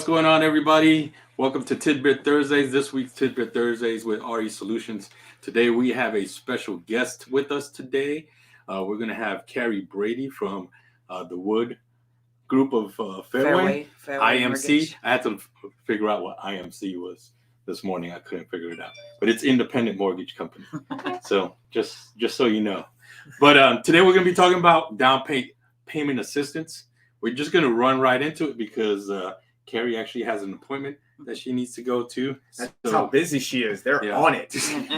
What's going on, everybody? Welcome to Tidbit Thursdays. This week's Tidbit Thursdays with RE Solutions. Today we have a special guest with us today. We're going to have Carrie Brady from the Wood group of Fairway, Fairway IMC. Mortgage. I had to figure out what IMC was this morning. I couldn't figure it out, but it's Independent Mortgage Company. So just so you know. But today we're going to be talking about payment assistance. We're just going to run right into it because Carrie actually has an appointment that she needs to go to. That's how busy she is. They're on it. So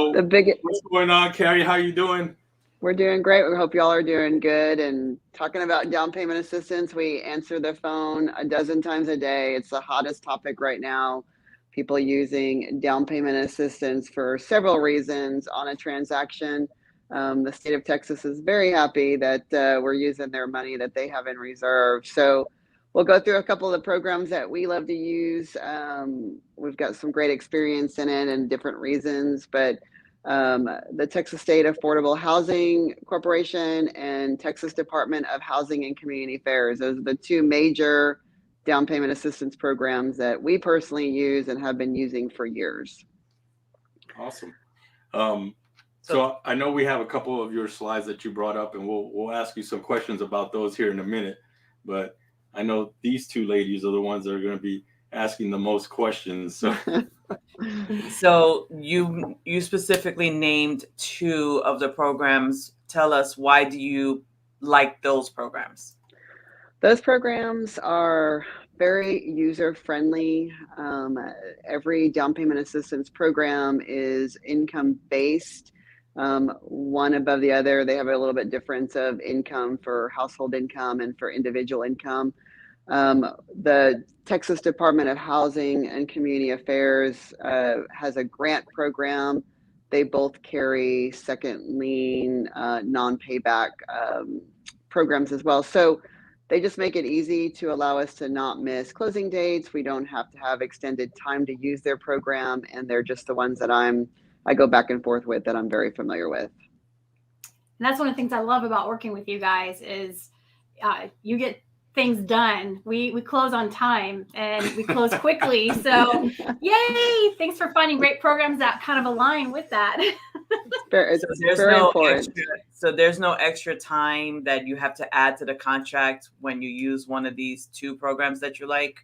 what's going on, Carrie? How you doing? We're doing great. We hope y'all are doing good. And talking about down payment assistance, we answer the phone a dozen times a day. It's the hottest topic right now. People using down payment assistance for several reasons on a transaction. The state of Texas is very happy that we're using their money that they have in reserve. So we'll go through a couple of the programs that we love to use. We've got some great experience in it and different reasons, but the Texas State Affordable Housing Corporation and Texas Department of Housing and Community Affairs. Those are the two major down payment assistance programs that we personally use and have been using for years. Awesome. So I know we have a couple of your slides that you brought up, and we'll ask you some questions about those here in a minute. But I know these two ladies are the ones that are going to be asking the most questions. So you specifically named two of the programs. Tell us, why do you like those programs? Those programs are very user-friendly. Every down payment assistance program is income-based, one above the other. They have a little bit difference of income for household income and for individual income. The Texas Department of Housing and Community Affairs has a grant program. They both carry second lien, non-payback programs as well. So they just make it easy to allow us to not miss closing dates. We don't have to have extended time to use their program, and they're just the ones that I go back and forth with, that I'm very familiar with. And that's one of the things I love about working with you guys is you get things done. We close on time and we close quickly. So yay! Thanks for finding great programs that kind of align with that. It's very important. So there's no extra time that you have to add to the contract when you use one of these two programs that you like?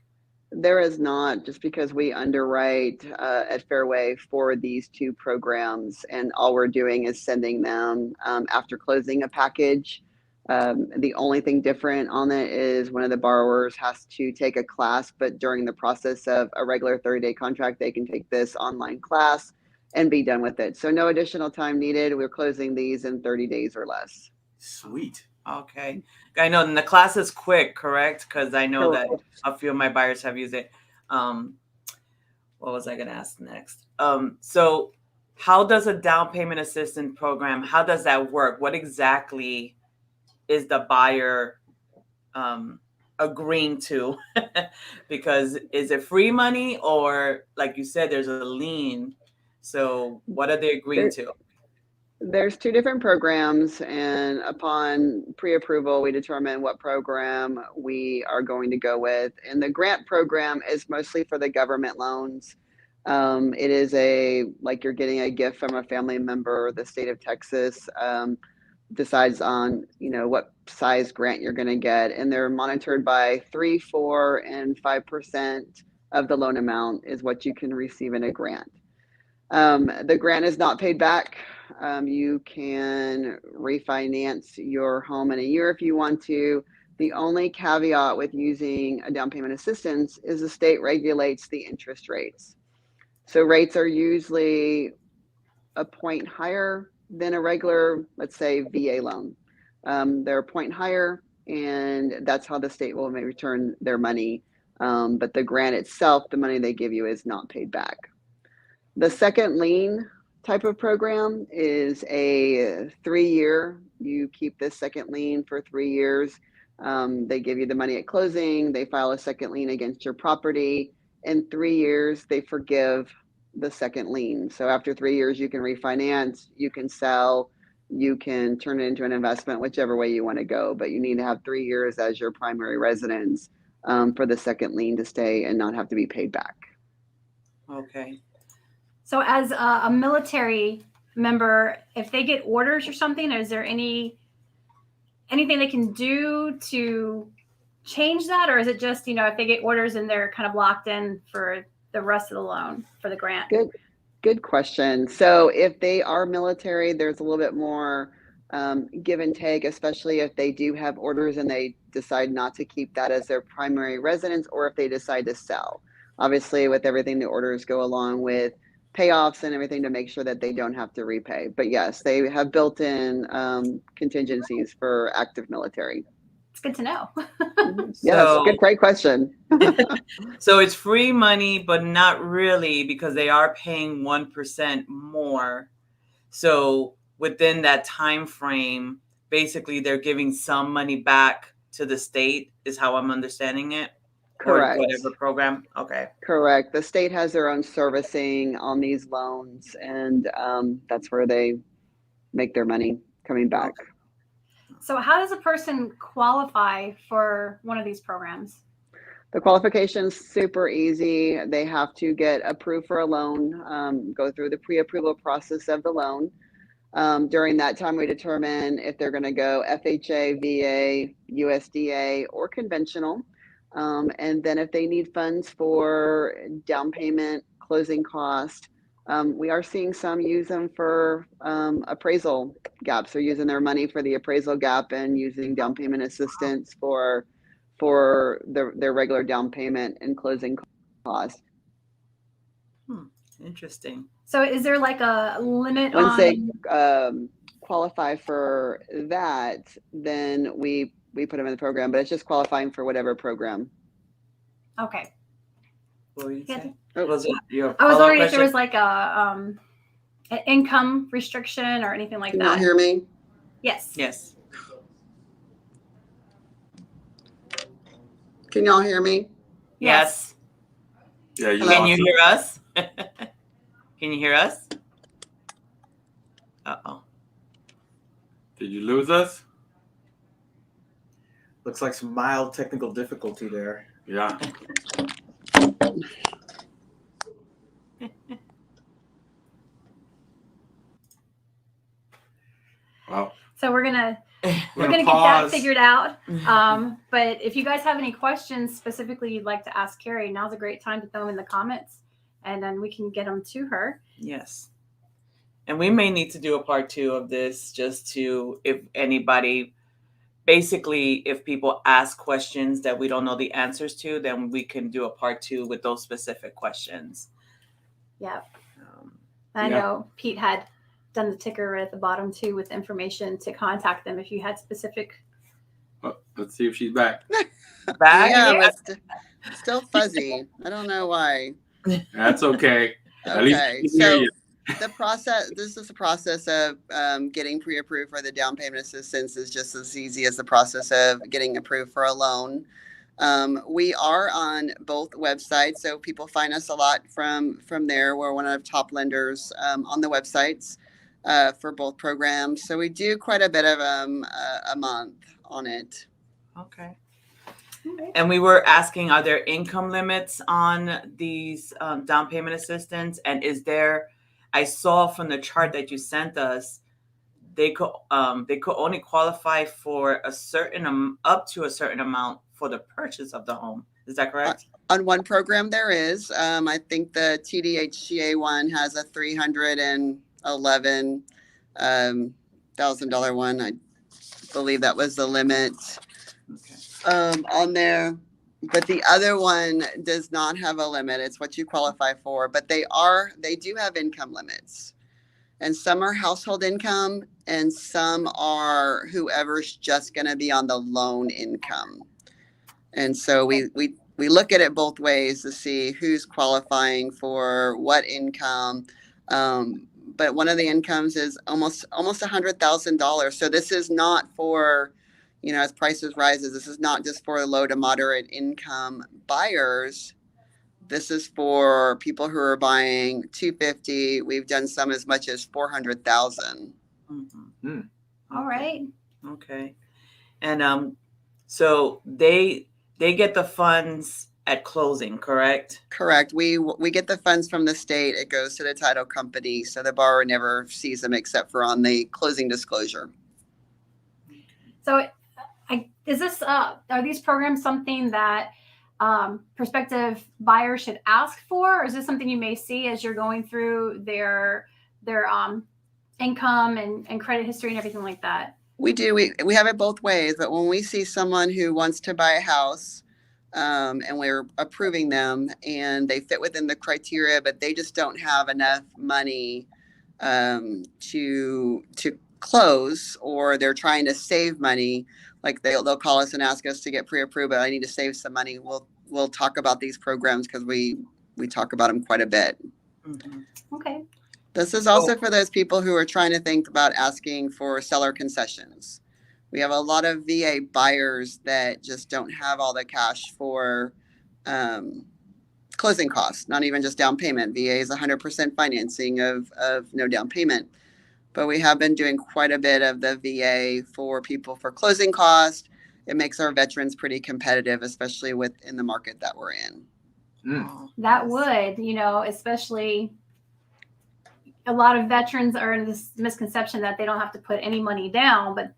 There is not, just because we underwrite at Fairway for these two programs, and all we're doing is sending them after closing a package. The only thing different on it is one of the borrowers has to take a class, but during the process of a regular 30-day contract, they can take this online class and be done with it. So no additional time needed. We're closing these in 30 days or less. Sweet. Okay. I know, and the class is quick, correct? Because I know that a few of my buyers have used it. What was I going to ask next? So how does a down payment assistance program, how does that work? What exactly is the buyer agreeing to? Because is it free money, or like you said, there's a lien? So what are they agreeing to? There's two different programs, and upon pre-approval, we determine what program we are going to go with. And the grant program is mostly for the government loans. It is like you're getting a gift from a family member. The state of Texas decides on, what size grant you're going to get, and they're monitored by 3%, 4%, and 5% of the loan amount is what you can receive in a grant. The grant is not paid back. You can refinance your home in a year if you want to. The only caveat with using a down payment assistance is the state regulates the interest rates. So rates are usually a point higher than a regular, let's say, VA loan. They're a point higher, and that's how the state will return their money. But the grant itself, the money they give you, is not paid back. The second lien type of program is a 3-year. You keep this second lien for 3 years. They give you the money at closing. They file a second lien against your property. In 3 years, they forgive the second lien. So after 3 years, you can refinance, you can sell, you can turn it into an investment, whichever way you want to go. But you need to have 3 years as your primary residence for the second lien to stay and not have to be paid back. Okay. So as a military member, if they get orders or something, is there anything they can do to change that? Or is it just, if they get orders and they're kind of locked in for the rest of the loan for the grant? Good question. So if they are military, there's a little bit more give and take, especially if they do have orders and they decide not to keep that as their primary residence, or if they decide to sell. Obviously, with everything, the orders go along with payoffs and everything to make sure that they don't have to repay. But yes, they have built-in contingencies for active military. It's good to know. Yes, great question. So it's free money, but not really, because they are paying 1% more. So within that time frame, basically they're giving some money back to the state, is how I'm understanding it. Correct. Or whatever program. Okay. Correct. The state has their own servicing on these loans, and that's where they make their money coming back. Okay. So how does a person qualify for one of these programs? The qualification's super easy. They have to get approved for a loan, go through the pre-approval process of the loan. During that time, we determine if they're going to go FHA, VA, USDA, or conventional. And then if they need funds for down payment, closing cost, we are seeing some use them for appraisal gaps. They're using their money for the appraisal gap and using down payment assistance for their regular down payment and closing costs. Interesting. So is there like a limit Once on... they qualify for that, then we put them in the program, but it's just qualifying for whatever program. Okay. What were you saying? Oh. Was it your I was follow-up wondering if question? there was like an income restriction or anything like Can that. y'all hear me? Yes. Yes. Can y'all hear me? Yes. Yeah, you Hello? Can you lost hear us? Can you hear us? Uh-oh. Did you lose us? Looks like some mild technical difficulty there. Yeah. Well, So we're gonna we're get that pause. figured out. But if you guys have any questions specifically you'd like to ask Carrie, now's a great time to throw them in the comments, and then we can get them to her. Yes. And we may need to do a part 2 of this, just to, if anybody, basically, if people ask questions that we don't know the answers to, then we can do a part 2 with those specific questions. Yeah. I know Pete had done the ticker at the bottom too with information to contact them if you had specific. Oh, let's see if she's back. Back? Yeah, but still fuzzy. I don't know why. That's okay. At least Okay, we can hear so you. the process, this is the process of getting pre-approved for the down payment assistance is just as easy as the process of getting approved for a loan. We are on both websites, so people find us a lot from there. We're one of the top lenders on the websites for both programs. So we do quite a bit of a month on it. Okay. And we were asking, are there income limits on these down payment assistance? And is there, I saw from the chart that you sent us, they could only qualify for a certain up to a certain amount for the purchase of the home. Is that correct? On one program there is. I think the TDHCA one has a $311,000 one. I believe that was the limit on there. But the other one does not have a limit. It's what you qualify for. But they do have income limits. And some are household income and some are whoever's just going to be on the loan income. And so we look at it both ways to see who's qualifying for what income. But one of the incomes is almost $100,000. So this is not for, as prices rises, this is not just for low to moderate income buyers. This is for people who are buying $250,000. We've done some as much as $400,000. All right. Okay. And so they they get the funds at closing, correct? Correct. We get the funds from the state. It goes to the title company, so the borrower never sees them except for on the closing disclosure. So, are these programs something that prospective buyers should ask for, or is this something you may see as you're going through their income and credit history and everything like that? We do. We have it both ways, but when we see someone who wants to buy a house, and we're approving them and they fit within the criteria, but they just don't have enough money to close, or they're trying to save money, like they'll call us and ask us to get pre-approved, but I need to save some money. We'll talk about these programs because we talk about them quite a bit. Mm-hmm. Okay. This is also for those people who are trying to think about asking for seller concessions. We have a lot of VA buyers that just don't have all the cash for closing costs, not even just down payment. VA is 100% financing of no down payment. But we have been doing quite a bit of the VA for people for closing costs. It makes our veterans pretty competitive, especially within the market that we're in. That would, especially a lot of veterans are in this misconception that they don't have to put any money down, but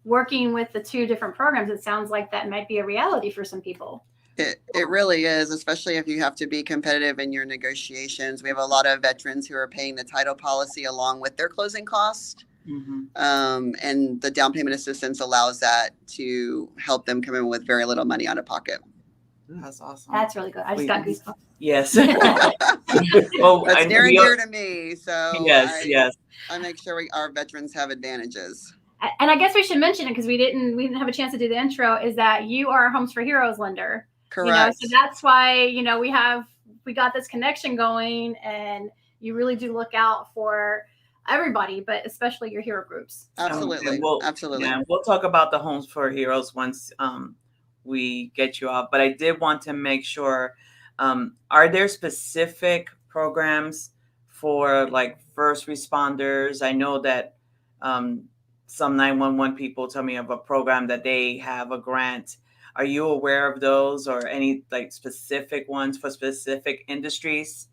working with the two different programs, it sounds like that might be a reality for some people. It really is, especially if you have to be competitive in your negotiations. We have a lot of veterans who are paying the title policy along with their closing cost. Mm-hmm. And the down payment assistance allows that to help them come in with very little money out of pocket. That's awesome. That's really good. I just got goosebumps. Yes. That's near and dear to me. So yes. I make sure our veterans have advantages. And I guess we should mention it because we didn't have a chance to do the intro, is that you are a Homes for Heroes lender. Correct. So that's why, we got this connection going, and you really do look out for everybody, but especially your hero groups. Absolutely. Absolutely. Yeah, we'll talk about the Homes for Heroes once we get you off. But I did want to make sure, are there specific programs for like first responders? I know that some 911 people tell me of a program that they have a grant. Are you aware of those, or any like specific ones for specific industries?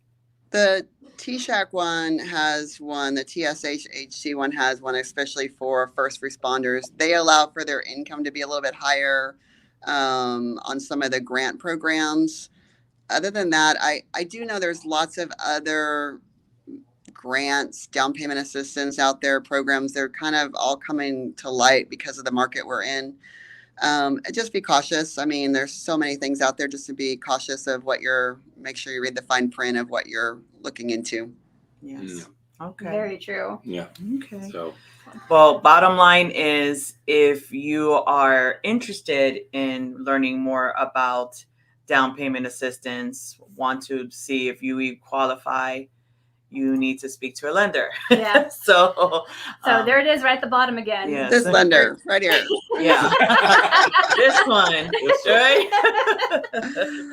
The TSHAC one has one, the TSHHC one has one, especially for first responders. They allow for their income to be a little bit higher on some of the grant programs. Other than that, I do know there's lots of other grants, down payment assistance out there, programs. They're kind of all coming to light because of the market we're in. Just be cautious. I mean, there's so many things out there, just to be cautious of make sure you read the fine print of what you're looking into. Yes. Okay. Very true. Yeah. Okay. So, well, bottom line is, if you are interested in learning more about down payment assistance, want to see if you qualify, you need to speak to a lender. Yeah. So there it is, right at the bottom again. Yeah. This lender right here. Yeah. This one. Right?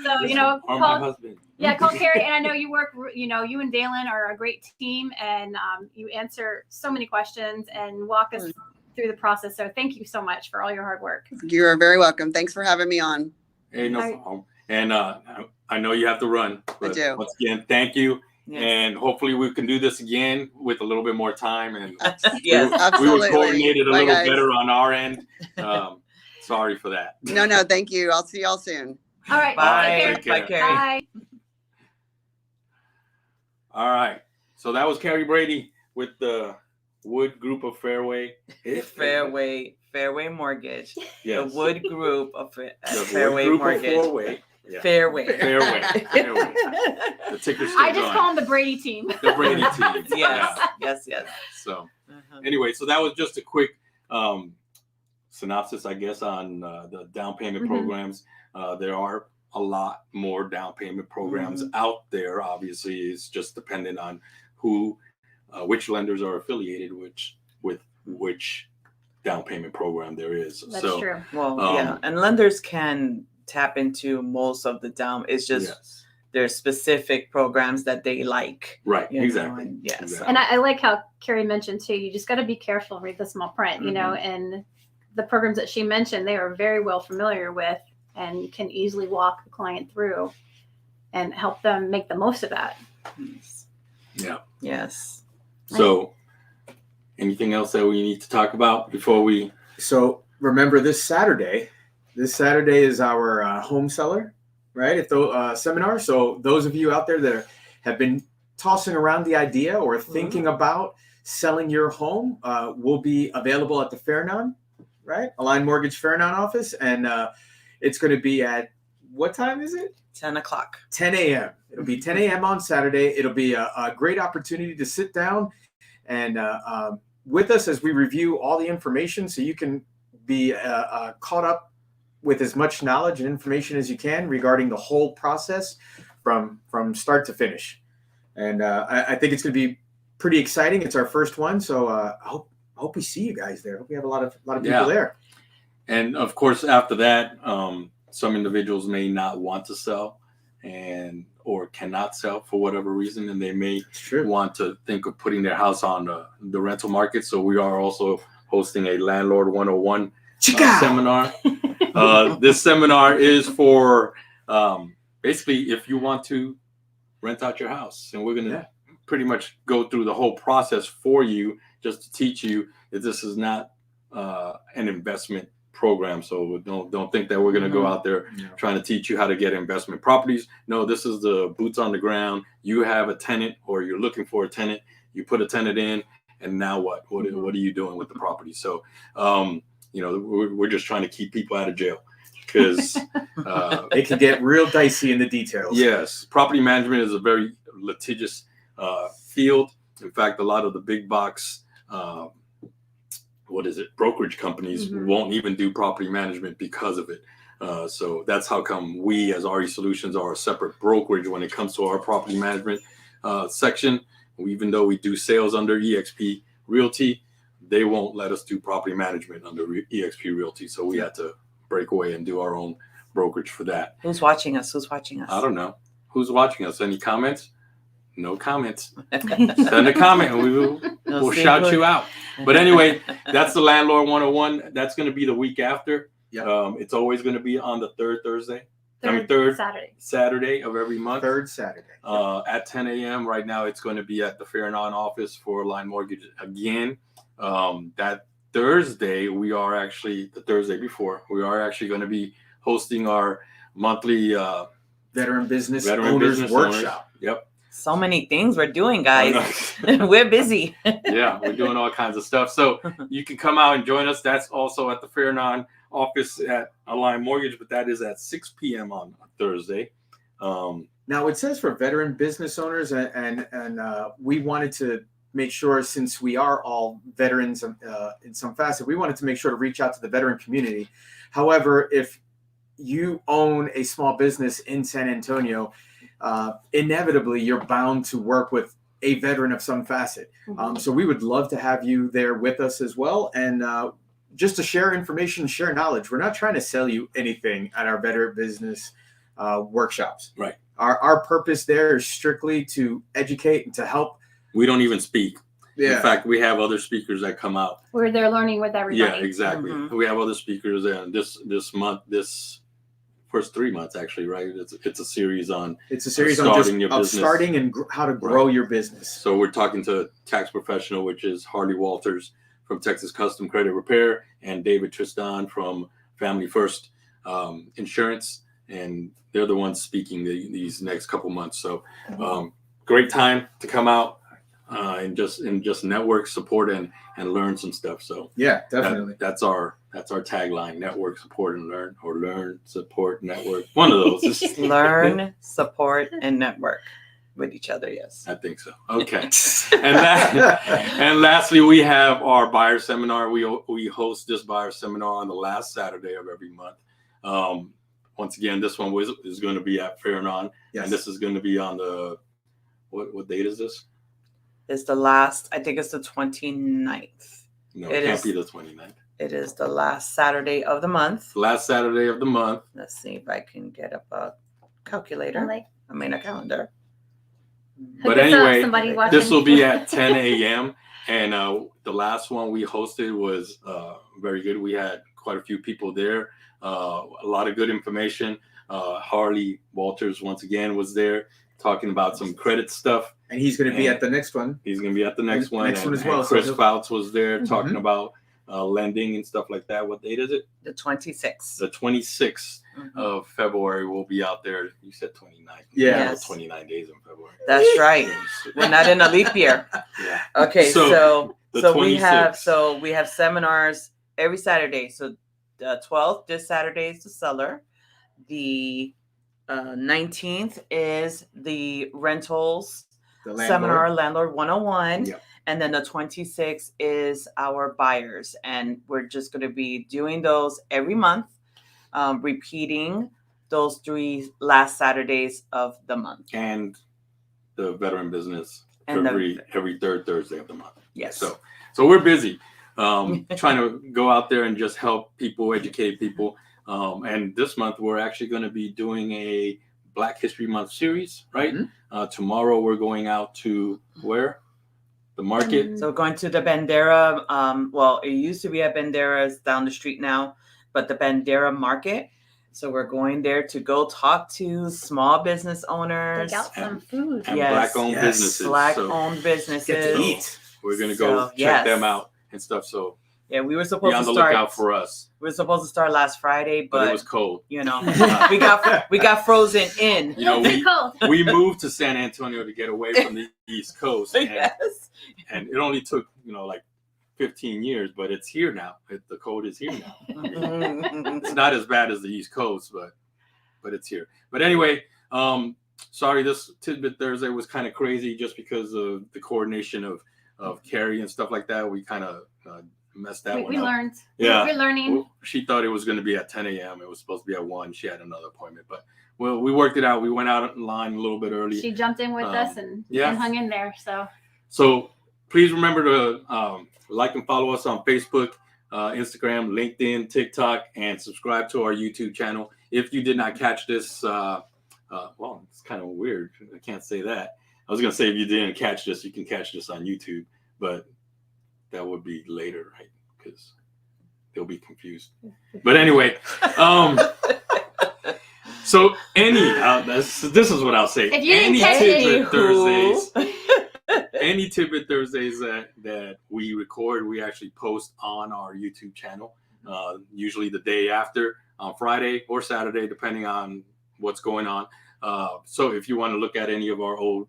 So, or my husband. call Carrie. And I know you work, you and Dalen are a great team, and you answer so many questions and walk us through the process. So thank you so much for all your hard work. You are very welcome. Thanks for having me on. Hey, no problem. And I know you have to run. But I do. Once again, thank you. Yes. And hopefully we can do this again with a little bit more time. And Yes. Absolutely. we would coordinate it a Bye, little guys. better on our end. Sorry for that. No, thank you. I'll see y'all soon. All right. Bye. Take care. Bye, Carrie. Bye. All right. So that was Carrie Brady with the Wood Group of Fairway. Fairway Mortgage. Yes. The Wood Group of The Fairway Wood Group Mortgage. of Fairway. Yeah. Fairway. Fairway. The ticker I just call them the Brady team. the Brady team. Yes. Yeah. Yes. So Uh-huh. anyway, so that was just a quick synopsis, I guess, on the down payment programs. There are a lot more down payment programs out there. Obviously, it's just dependent on which lenders are affiliated with which down payment program there is. That's so true. Well, yeah, and lenders can tap into most of the down. It's just yes. there's specific programs that they like. Right, you know, exactly. and yes. Exactly. And I like how Carrie mentioned too, you just got to be careful, read the small print, and the programs that she mentioned, they are very well familiar with and can easily walk the client through and help them make the most of that. Yeah. Yes. So, anything else that we need to talk about before we? So remember, this Saturday is our home seller, right? If the seminar. So those of you out there that have been tossing around the idea or thinking about selling your home, will be available at the Fairnon, right? Align Mortgage Fairnon office, and it's going to be at what time is it? 10 o'clock. 10 a.m. It'll be 10 a.m. on Saturday. It'll be a great opportunity to sit down and with us as we review all the information, so you can be caught up with as much knowledge and information as you can regarding the whole process from start to finish. And I think it's going to be pretty exciting. It's our first one, so I hope we see you guys there. I hope we have a lot of people there. And of course, after that, some individuals may not want to sell or cannot sell for whatever reason, and they may want to think of putting their house on the rental market. So we are also hosting a Landlord 101 seminar. This seminar is for basically if you want to rent out your house, and we're going to pretty much go through the whole process for you, just to teach you that this is not an investment program. So don't think that we're going to go out there trying to teach you how to get investment properties. No, this is the boots on the ground. You have a tenant, or you're looking for a tenant. You put a tenant in, and now what? What are you doing with the property? So, we're just trying to keep people out of jail, because it can get real dicey in the details. Yes, property management is a very litigious field. In fact, a lot of the big box brokerage companies won't even do property management because of it. So that's how come we as RE Solutions are a separate brokerage when it comes to our property management section. Even though we do sales under EXP Realty, they won't let us do property management under EXP Realty. So we had to break away and do our own brokerage for that. Who's watching us? I don't know. Who's watching us? Any comments? No comments. Send a comment and we'll shout you out. But anyway, that's the Landlord 101. That's going to be the week after. Yep. It's always going to be on the third Saturday of every month. Third Saturday. At 10 a.m. Right now, it's going to be at the Fairnon office for Align Mortgage again. That Thursday, the Thursday before, we are actually going to be hosting our monthly Veteran Business Owners Workshop. Yep. So many things we're doing, guys. We're busy. Yeah, we're doing all kinds of stuff. So you can come out and join us. That's also at the Fairnon office at Align Mortgage, but that is at 6 p.m. on Thursday. Now it says for veteran business owners, and we wanted to make sure, since we are all veterans in some facet, we wanted to make sure to reach out to the veteran community. However, if you own a small business in San Antonio, inevitably you're bound to work with a veteran of some facet. So we would love to have you there with us as well, and just to share information, share knowledge. We're not trying to sell you anything at our veteran business workshops. Right. Our purpose there is strictly to educate and to help. We don't even speak. Yeah. In fact, we have other speakers that come out. Where they're learning with everybody. Yeah, exactly. We have other speakers, and this first 3 months, actually, right? It's a series on starting and how to grow your business. So we're talking to a tax professional, which is Harley Walters from Texas Custom Credit Repair, and David Tristan from Family First Insurance, and they're the ones speaking these next couple months. So great time to come out and just network, support, and learn some stuff. So yeah, definitely. That's our tagline: network, support, and learn, or learn, support, network. One of those. Learn, support, and network with each other. Yes, I think so. Okay. And lastly, we have our buyer seminar. We host this buyer seminar on the last Saturday of every month. Once again, this one is going to be at Fairnon, and this is going to be on the what date is this? It's the last. I think it's the 29th. No, it can't be the 29th. It is the last Saturday of the month. Last Saturday of the month. Let's see if I can get up a calculator. I mean, a calendar. But anyway, this will be at 10 a.m. And the last one we hosted was very good. We had quite a few people there. A lot of good information. Harley Walters once again was there talking about some credit stuff. And he's going to be at the next one. He's going to be at the next one. Next one as well. Chris So Fouts was there talking about lending and stuff like that. What date is it? The 26th. The 26th of February. We'll be out there. You said 29. Yeah. Yes. 29 days in February. That's right. We're not in a leap year. Yeah. Okay, So, so the we have 26th. seminars every Saturday. So the 12th, this Saturday is the seller. The 19th is the rentals the landlord. seminar, Landlord 101. Yep. And then the 26th is our buyers. And we're just going to be doing those every month, repeating those 3 last Saturdays of the month. And the veteran business And every third Thursday of the month. Yes. So we're busy trying to go out there and just help people, educate people. And this month we're actually going to be doing a Black History Month series, right? Tomorrow we're going out to where? The market. So going to the Bandera, well, it used to be at Bandera's down the street now, but the Bandera Market. So we're going there to go talk to small business owners. Take out some food. And Yes. Black-owned businesses. Black-owned businesses. Get to eat. We're going to go check yes. them out and stuff. So Yeah, we were be supposed on to the start. lookout for us. We were supposed to start last Friday, But it but was cold. you know, we got frozen in. You know, It's cold. we moved to San Antonio to get away from the East Coast. And, Yes. and it only took, like 15 years, but it's here now. The cold is here now. It's not as bad as the East Coast, but it's here. But anyway, sorry, this Tidbit Thursday was kind of crazy just because of the coordination of Carrie and stuff like that. We kind of messed that one We up. learned. Yeah. We're learning. She thought it was going to be at 10 a.m. It was supposed to be at 1. She had another appointment, but we worked it out. We went out in line a little bit early. She jumped in with us and hung in there. So please remember to like and follow us on Facebook, Instagram, LinkedIn, TikTok, and subscribe to our YouTube channel. If you did not catch this, well, it's kind of weird. I can't say that. I was going to say if you didn't catch this, you can catch this on YouTube, but that would be later, right? Because they'll be confused. But anyway, so this is what I'll say. If you didn't Any catch Tidbit it, Thursdays, any Tidbit Thursdays that we record, we actually post on our YouTube channel. Usually the day after, on Friday or Saturday, depending on what's going on. So if you want to look at any of our old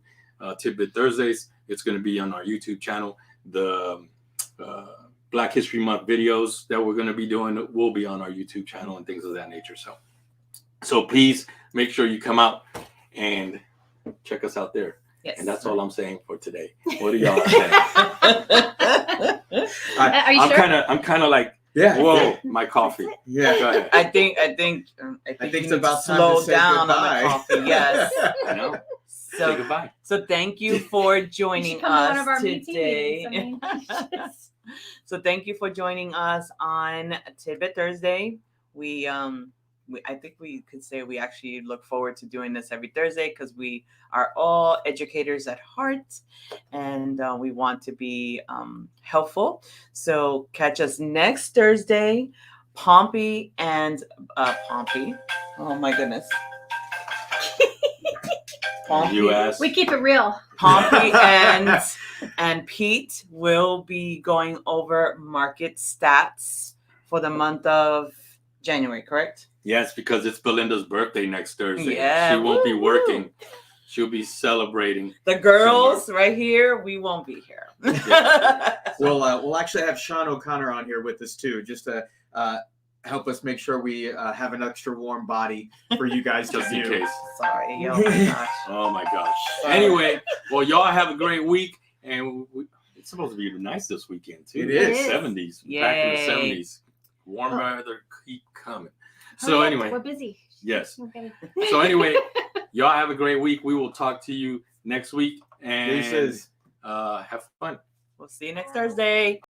Tidbit Thursdays, it's going to be on our YouTube channel. The Black History Month videos that we're going to be doing will be on our YouTube channel and things of that nature. So please make sure you come out and check us out there. Yes. And that's all I'm saying for today. What are y'all saying? Are you sure? I'm kind of like, Yeah. whoa, my coffee. Yeah. Go ahead. I think I you think need it's about to time slow to say down goodbye. on the coffee. Yes. I know. Say So goodbye. so thank you for You joining should come to one of our us meetings. today. I mean, So thank you for joining us on Tidbit Thursday. I think we could say we actually look forward to doing this every Thursday because we are all educators at heart and we want to be helpful. So catch us next Thursday. Pompey and Pompey. Oh my goodness. Pompey. You asked. we keep it real. Pompey and Pete will be going over market stats for the month of January, correct? Yes, because it's Belinda's birthday next Thursday. Yeah, She won't be woo-hoo. working. She'll be celebrating. The girls right here, we won't be here. We'll actually have Sean O'Connor on here with us too, just to help us make sure we have an extra warm body for you guys to Just in view. case. Sorry. Oh my gosh. Oh my gosh. Anyway, well, y'all have a great week, and it's supposed to be nice this weekend too. It is. 70s. Back in the Yay. 70s. Warm weather keep coming. So Hurry up, anyway, we're busy. yes. Okay. So anyway, y'all have a great week. We will talk to you next week, and Deuces. have fun. We'll see you next Thursday.